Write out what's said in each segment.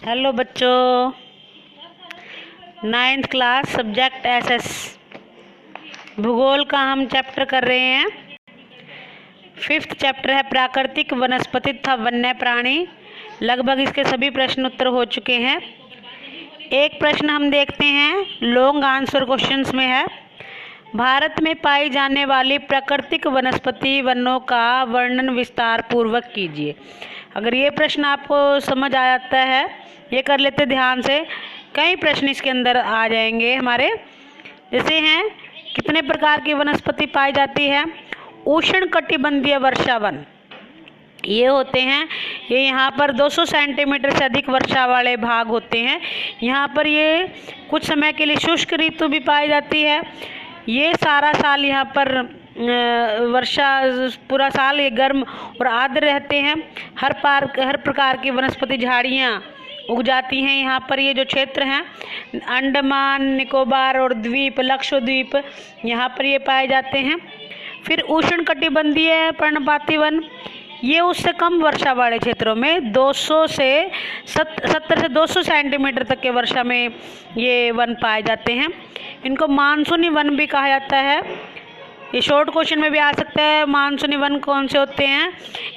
Hello बच्चों, 9th class subject SS भूगोल का हम चैप्टर कर रहे हैं। 5th चैप्टर है प्राकृतिक वनस्पति तथा वन्य प्राणी। लगभग इसके सभी प्रश्न उत्तर हो चुके हैं। एक प्रश्न हम देखते हैं, लॉन्ग आंसर क्वेश्चंस में है, भारत में पाई जाने वाली प्राकृतिक वनस्पति वनों का वर्णन विस्तार पूर्वक कीजिए। अगर ये प्रश्न आपको समझ आ जाता है, ये कर लेते ध्यान से। कई प्रश्न इसके अंदर आ जाएंगे हमारे, जैसे हैं कितने प्रकार की वनस्पति पाई जाती है। उष्णकटिबंधीय वर्षा वन ये होते हैं, ये यहाँ पर 200 सेंटीमीटर से अधिक वर्षा वाले भाग होते हैं। यहाँ पर ये कुछ समय के लिए शुष्क ऋतु भी पाई जाती है। ये सारा साल यहाँ पर वर्षा, पूरा साल ये गर्म और आर्द्र रहते हैं। हर प्रकार की वनस्पति झाड़ियाँ उग जाती हैं यहाँ पर। ये जो क्षेत्र हैं अंडमान निकोबार और द्वीप, लक्षद्वीप, यहाँ पर ये पाए जाते हैं। फिर उष्णकटिबंधीय पर्णपाती वन, ये उससे कम वर्षा वाले क्षेत्रों में 70 से 200 सेंटीमीटर तक के वर्षा में ये वन पाए जाते हैं। इनको मानसूनी वन भी कहा जाता है। ये शॉर्ट क्वेश्चन में भी आ सकता है। मानसूनी वन कौन से होते हैं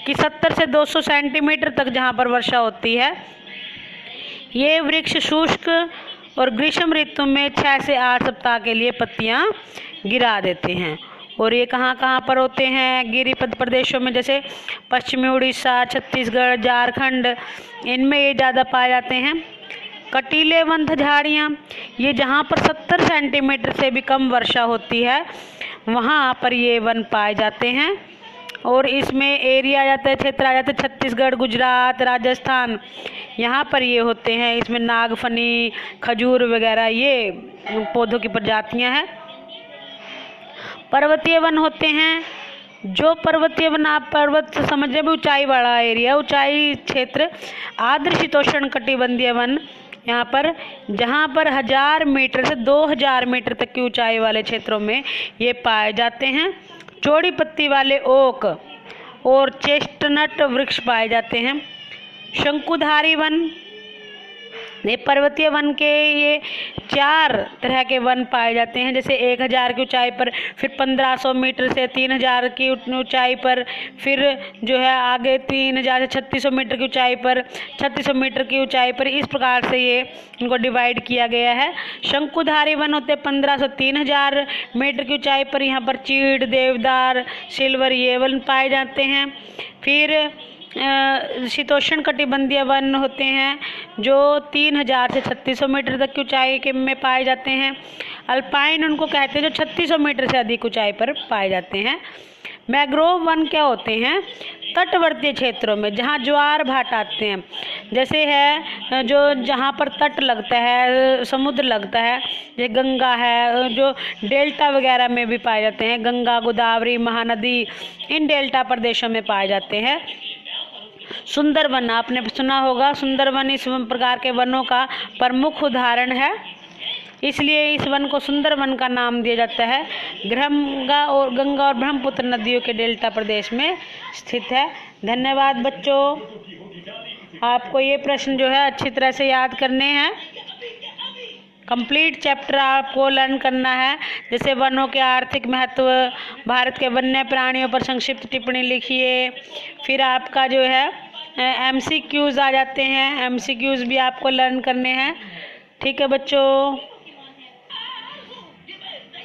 कि 70 से 200 सेंटीमीटर तक जहाँ पर वर्षा होती है। ये वृक्ष शुष्क और ग्रीष्म ऋतु में 6 से 8 सप्ताह के लिए पत्तियाँ गिरा देते हैं। और ये कहाँ कहाँ पर होते हैं, गिरिपथ प्रदेशों में, जैसे पश्चिमी उड़ीसा, छत्तीसगढ़, झारखंड, इनमें ये ज़्यादा पाए जाते हैं। कटीले वन झाड़ियाँ, ये जहाँ पर 70 सेंटीमीटर से भी कम वर्षा होती है वहाँ पर ये वन पाए जाते हैं। और इसमें एरिया आ जाता है, क्षेत्र आ जाता है छत्तीसगढ़, गुजरात, राजस्थान, यहाँ पर ये होते हैं। इसमें नागफनी, खजूर वगैरह ये पौधों की प्रजातियाँ हैं। पर्वतीय वन होते हैं, जो पर्वतीय वन आप पर्वत से समझ रहे, ऊंचाई वाला एरिया, ऊंचाई क्षेत्र, आर्द्र शीतोष्ण कटिबंधीय वन, यहाँ पर जहाँ पर 1000 मीटर से 2000 मीटर तक की ऊंचाई वाले क्षेत्रों में ये पाए जाते हैं। चौड़ी पत्ती वाले ओक और चेस्टनट वृक्ष पाए जाते हैं। शंकुधारी वन, ये पर्वतीय वन के ये 4 तरह के वन पाए जाते हैं, जैसे 1000 की ऊंचाई पर, फिर 1500 मीटर से 3000 की ऊंचाई पर, फिर जो है आगे 3000 से 3600 मीटर की ऊंचाई पर, 3600 मीटर की ऊंचाई पर। इस प्रकार से ये इनको डिवाइड किया गया है। शंकुधारी वन होते 1500 से 3000 मीटर की ऊंचाई पर। यहाँ पर चीड़, देवदार, सिल्वर ये वन पाए जाते हैं। फिर शीतोष्ण कटिबंधीय वन होते हैं जो 3000 से 3600 मीटर तक की ऊंचाई के में पाए जाते हैं। अल्पाइन उनको कहते हैं जो 3600 मीटर से अधिक ऊंचाई पर पाए जाते हैं। मैंग्रोव वन क्या होते हैं, तटवर्ती क्षेत्रों में जहाँ ज्वार भाट आते हैं, जैसे है जो जहाँ पर तट लगता है, समुद्र लगता है, जैसे गंगा है, जो डेल्टा वगैरह में भी पाए जाते हैं। गंगा, गोदावरी, महानदी, इन डेल्टा प्रदेशों में पाए जाते हैं। सुंदरवन आपने सुना होगा, सुंदरवन इस प्रकार के वनों का प्रमुख उदाहरण है, इसलिए इस वन को सुंदरवन का नाम दिया जाता है। गंगा और ब्रह्मपुत्र नदियों के डेल्टा प्रदेश में स्थित है। धन्यवाद बच्चों, आपको ये प्रश्न जो है अच्छी तरह से याद करने हैं। कंप्लीट चैप्टर आपको लर्न करना है, जैसे वनों के आर्थिक महत्व, भारत के वन्य प्राणियों पर संक्षिप्त टिप्पणी लिखिए। फिर आपका जो है MCQs आ जाते हैं, MCQs भी आपको लर्न करने हैं। ठीक है बच्चों।